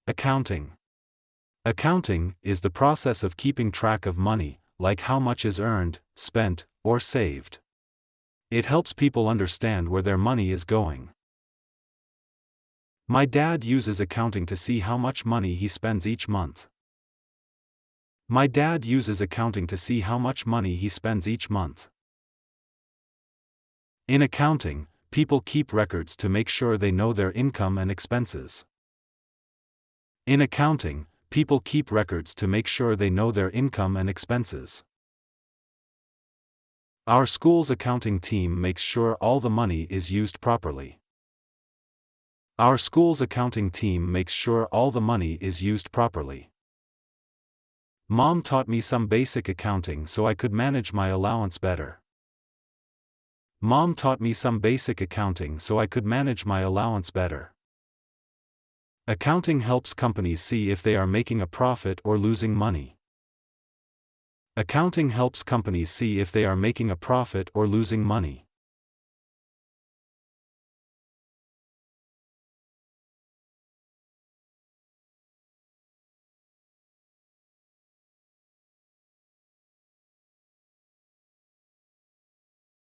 Accounting. Accounting is the process of keeping track of money, like how much is earned, spent, or saved. It helps people understand where their money is going. My dad uses accounting to see how much money he spends each month. My dad uses accounting to see how much money he spends each month. In accounting, people keep records to make sure they know their income and expenses. In accounting, people keep records to make sure they know their income and expenses. Our school's accounting team makes sure all the money is used properly. Our school's accounting team makes sure all the money is used properly. Mom taught me some basic accounting so I could manage my allowance better. Mom taught me some basic accounting so I could manage my allowance better. Accounting helps companies see if they are making a profit or losing money. Accounting helps companies see if they are making a profit or losing money.